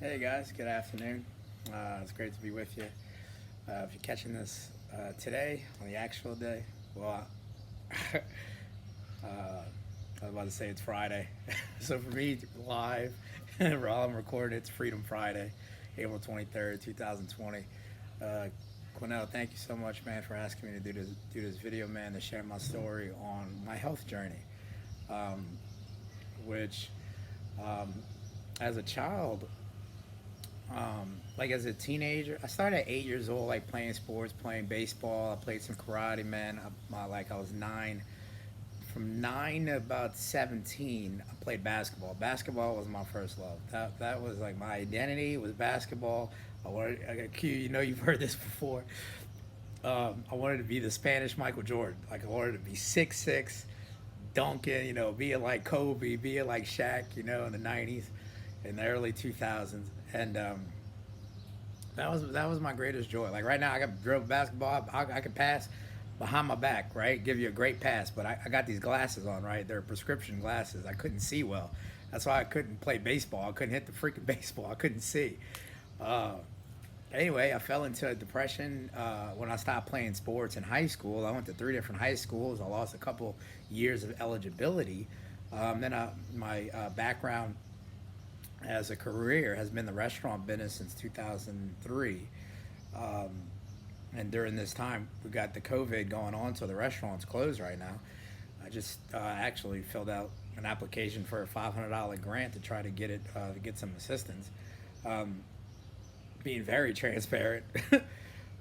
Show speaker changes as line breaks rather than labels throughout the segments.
Hey guys, good afternoon. It's great to be with you. If you're catching this today on the actual day, well, I was about to say it's Friday. So for me, live, while I'm recording, it's Freedom Friday, April 23rd, 2020. Uh, Quinnell, thank you so much, man, for asking me to do this video, man, to share my story on my health journey, um, which um, as a child, like as a teenager, I started at 8 years old, like playing sports, playing baseball. I played some karate, man. Like I was nine. From 9 to about 17, I played basketball. Basketball was my first love. That was like my identity was basketball. I got Q. You know, you've heard this before. I wanted to be the Spanish Michael Jordan. Like I wanted to be 6'6", dunking. You know, being like Kobe, being like Shaq. You know, in the '90s, in the early 2000s, and that was my greatest joy. Like right now, I got dribble basketball. I can pass behind my back, right? Give you a great pass, but I got these glasses on, right? They're prescription glasses. I couldn't see well. That's why I couldn't play baseball. I couldn't hit the freaking baseball. I couldn't see. Uh, anyway, I fell into a depression when I stopped playing sports in high school. I went to three different high schools. I lost a couple years of eligibility. My background as a career has been the restaurant business since 2003. Um, and during this time, we got the COVID going on, so the restaurant's closed right now. I just actually filled out an application for a $500 grant to try to get it to get some assistance. Um, Being very transparent,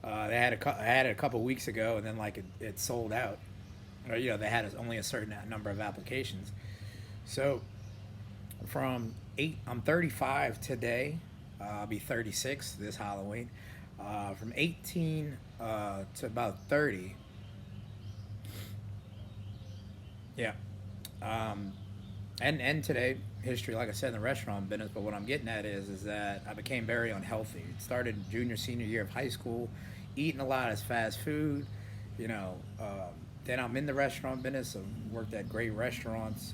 I had it a couple weeks ago, and then like it sold out. Or, you know, they had only a certain number of applications. So from I'm 35 today. I'll be 36 this Halloween. From 18 to about 30. Yeah. Um, and today history, like I said, in the restaurant business. But what I'm getting at is that I became very unhealthy. It started junior senior year of high school, eating a lot of fast food. You know, then I'm in the restaurant business. I've worked at great restaurants.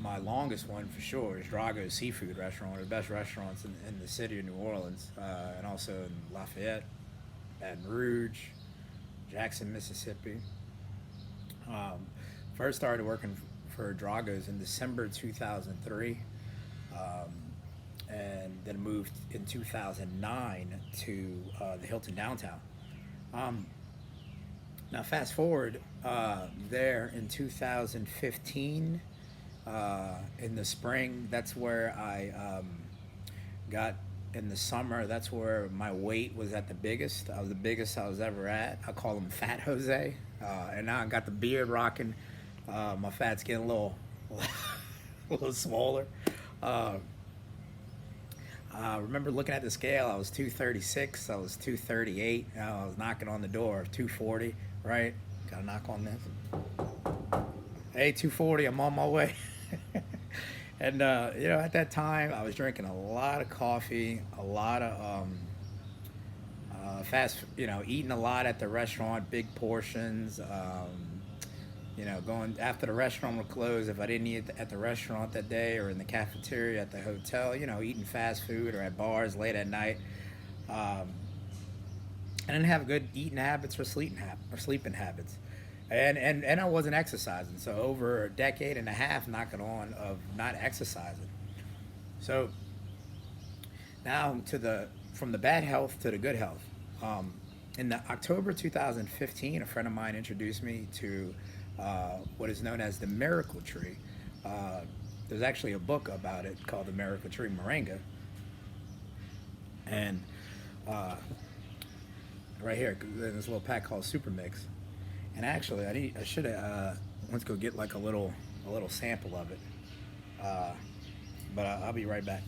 My longest one for sure is Drago's Seafood Restaurant, one of the best restaurants in the city of New Orleans, and also in Lafayette, Baton Rouge, Jackson, Mississippi. Um, First started working for Drago's in December 2003, um, and then moved in 2009 to the Hilton downtown. Um, Now, fast forward there in 2015, in the spring, that's where I got in the summer. That's where my weight was at the biggest. I was the biggest I was ever at. I call him Fat Jose. And now I got the beard rocking. My fat's getting a little, a little smaller. Uh, I remember looking at the scale. I was 236. I was 238. I was knocking on the door of 240. Right? Got to knock on this. Hey, 240. I'm on my way. And you know, at that time, I was drinking a lot of coffee, a lot of you know, eating a lot at the restaurant, big portions. You know, going after the restaurant would close, if I didn't eat at the restaurant that day or in the cafeteria at the hotel, you know, eating fast food or at bars late at night. Um, I didn't have good eating habits or sleeping habits, and I wasn't exercising. So over a decade and a half, knocking on of not exercising. So now to the from the bad health to the good health. Um, in the October 2015, a friend of mine introduced me to what is known as the miracle tree. Uh, there's actually a book about it called the miracle tree Moringa, and uh, right here, there's this little pack called Super Mix. And actually, I should have went to go get like a little sample of it. Uh, but I'll be right back.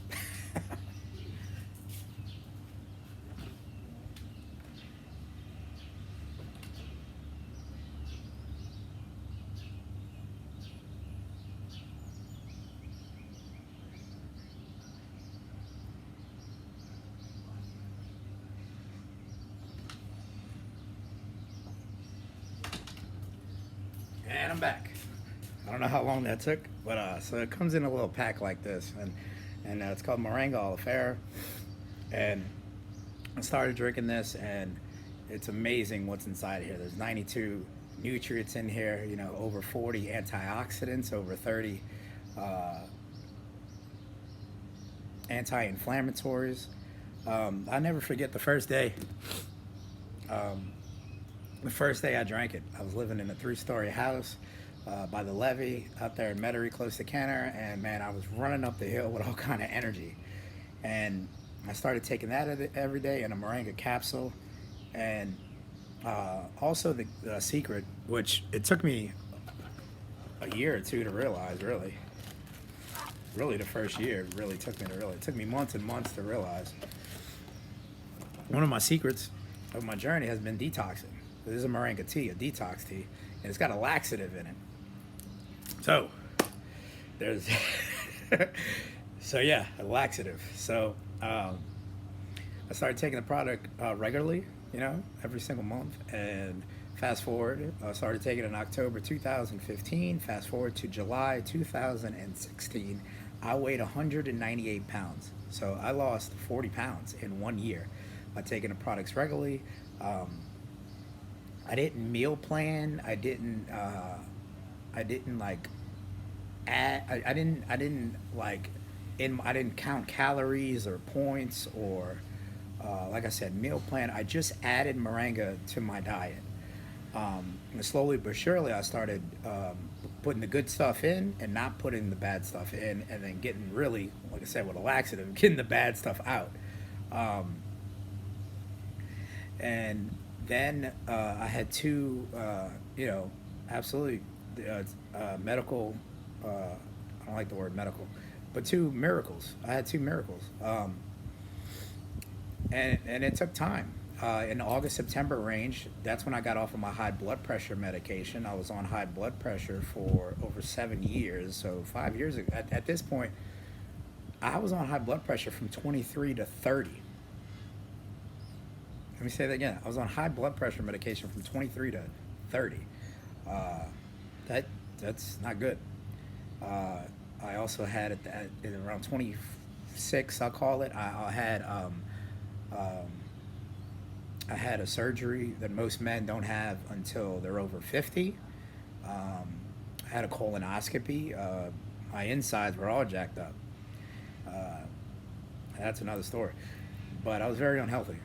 And I'm back. I don't know how long that took, but so it comes in a little pack like this, and it's called Moringa Olifera, and I started drinking this, and it's amazing what's inside here. There's 92 nutrients in here, you know, over 40 antioxidants, over 30 anti-inflammatories. I'll never forget the first day. The first day I drank it, I was living in a 3-story house by the levee out there in Metairie, close to Kenner, and man, I was running up the hill with all kind of energy. And I started taking that every day in a Moringa capsule, and also the secret, which it took me a year or two to realize, really the first year really took me to realize. It took me months and months to realize. One of my secrets of my journey has been detoxing. This is a Moringa tea, a detox tea, and it's got a laxative in it. So there's so yeah, a laxative. So I started taking the product regularly, you know, every single month. And fast forward, I started taking it in October 2015. Fast forward to July 2016, I weighed 198 pounds. So I lost 40 pounds in 1 year by taking the products regularly. I didn't meal plan. I didn't like add. I didn't count calories or points or like I said, meal plan. I just added Moringa to my diet. And slowly but surely, I started putting the good stuff in and not putting the bad stuff in, and then getting really, like I said, with a laxative, getting the bad stuff out. And then I had two, absolutely medical, I don't like the word medical, but two miracles. I had two miracles. And it took time. In the August, September range, that's when I got off of my high blood pressure medication. I was on high blood pressure for over 7 years. So 5 years ago, at this point, I was on high blood pressure from 23 to 30. Let me say that again. I was on high blood pressure medication from 23 to 30. That's not good. I also had at around 26, I'll call it. I had a surgery that most men don't have until they're over 50. I had a colonoscopy. My insides were all jacked up. That's another story. But I was very unhealthy.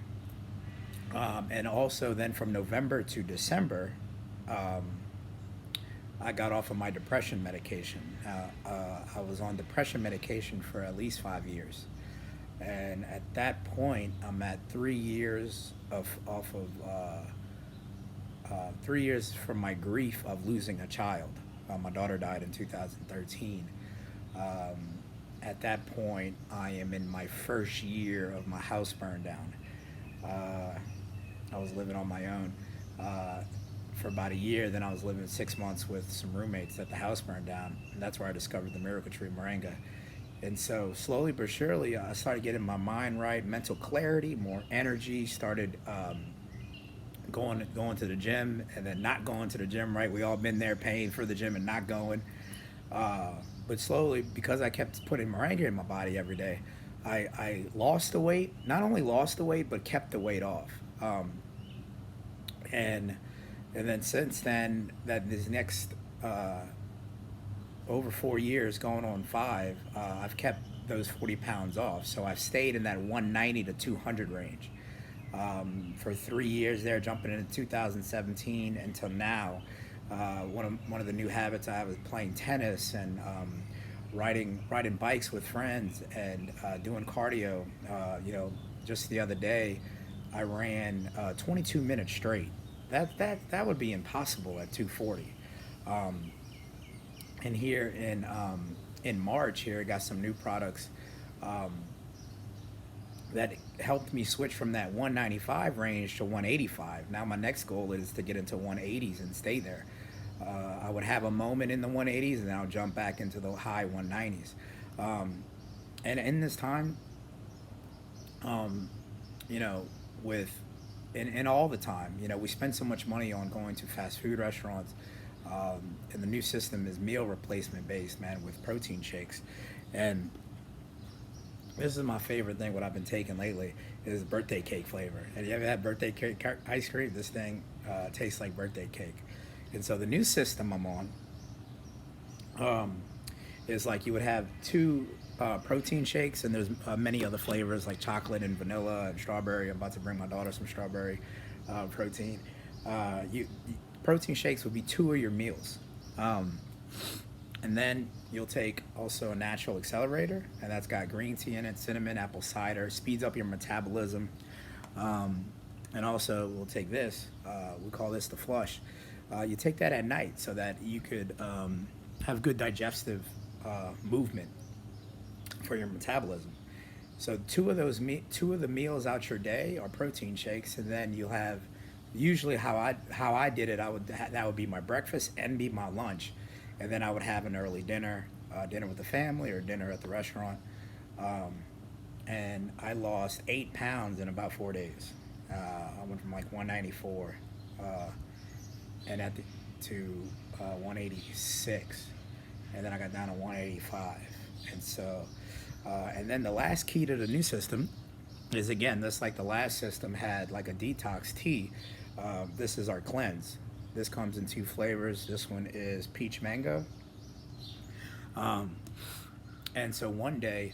And also then from November to December, I got off of my depression medication. I was on depression medication for at least 5 years. And at that point, I'm at 3 years off of 3 years from my grief of losing a child. My daughter died in 2013. At that point, I am in my first year of my house burned down. I was living on my own for about a year. Then I was living 6 months with some roommates that the house burned down. And that's where I discovered the Miracle Tree Moringa. And so slowly but surely, I started getting my mind right, mental clarity, more energy, started going to the gym, and then not going to the gym, right? We all been there paying for the gym and not going. But slowly, because I kept putting Moringa in my body every day, I lost the weight, not only lost the weight, but kept the weight off. And then since then, that this next over 4 years, going on 5, I've kept those 40 pounds off. So I've stayed in that 190 to 200 range for 3 years there, jumping into 2017 until now. One of the new habits I have is playing tennis and riding bikes with friends and doing cardio. Just the other day, I ran 22 minutes straight. That would be impossible at 240. And here in March, here I got some new products that helped me switch from that 195 range to 185. Now my next goal is to get into 180s and stay there. I would have a moment in the 180s and then I'll jump back into the high 190s. And in this time, and all the time, we spend so much money on going to fast food restaurants. And the new system is meal replacement based, man, with protein shakes. And this is my favorite thing. What I've been taking lately is birthday cake flavor. Have you ever had birthday cake ice cream? This thing tastes like birthday cake. And so the new system I'm on is like you would have two protein shakes, and there's many other flavors like chocolate and vanilla and strawberry. I'm about to bring my daughter some strawberry protein. Protein shakes would be two of your meals. And then you'll take also a natural accelerator, and that's got green tea in it, cinnamon, apple cider, speeds up your metabolism. And also we'll take this, we call this the flush. You take that at night so that you could have good digestive movement for your metabolism. So two of the meals out your day are protein shakes, and then you'll have, usually how I did it, that would be my breakfast and be my lunch, and then I would have an early dinner, dinner with the family or dinner at the restaurant. And I lost 8 pounds in about 4 days. I went from like 194 and to 186, and then I got down to 185. And so, and then the last key to the new system is, again, this, like the last system had like a detox tea. This is our cleanse. This comes in 2 flavors. This one is peach mango. And so one day,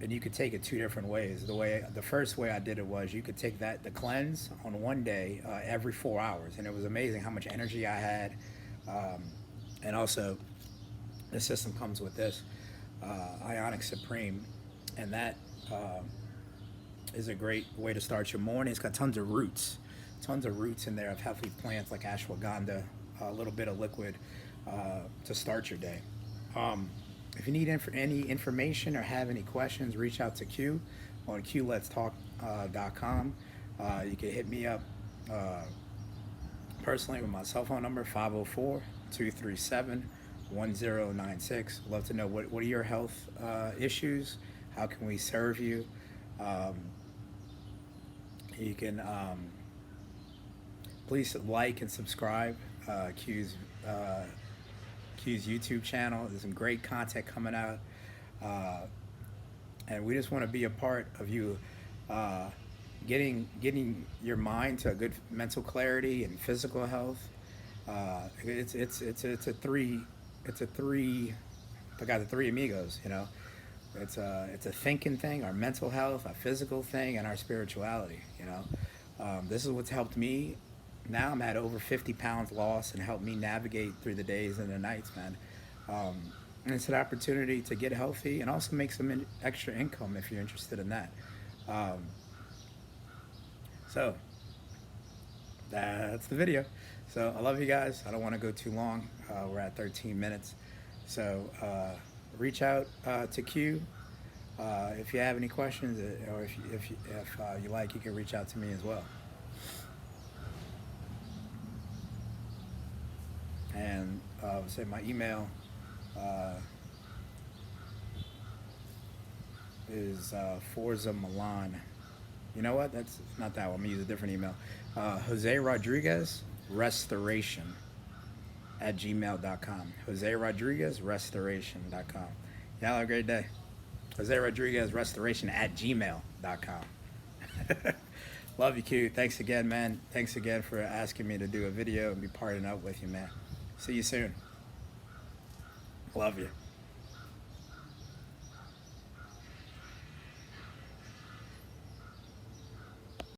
and you could take it 2 different ways. The first way I did it was you could take the cleanse on one day every 4 hours, and it was amazing how much energy I had. And also, the system comes with this Ionic Supreme, and that is a great way to start your morning. It's got tons of roots in there of healthy plants like ashwagandha, a little bit of liquid to start your day. If you need any information or have any questions, reach out to Q on QLet'sTalk.com. You can hit me up personally with my cell phone number, 504-237-1096. Love to know what are your health issues? How can we serve you? You can please like and subscribe Q's YouTube channel. There's some great content coming out, and we just want to be a part of you getting your mind to a good mental clarity and physical health. It's a three. I got the 3 amigos. You know, it's a thinking thing, our mental health, our physical thing, and our spirituality. You know, this is what's helped me. Now I'm at over 50 pounds lost, and helped me navigate through the days and the nights, man. And it's an opportunity to get healthy and also make some extra income if you're interested in that. So that's the video. So I love you guys. I don't want to go too long. We're at 13 minutes. So reach out to Q. If you have any questions, or if you like, you can reach out to me as well. And say my email is Forza Milan. You know what? That's not that one. I'm gonna use a different email. Jose Rodriguez Restoration @gmail.com. Jose Rodriguez Restoration.com. Y'all have a great day. Jose Rodriguez Restoration @gmail.com. Love you, Q. Thanks again, man. Thanks again for asking me to do a video and be partnering up with you, man. See you soon. Love you.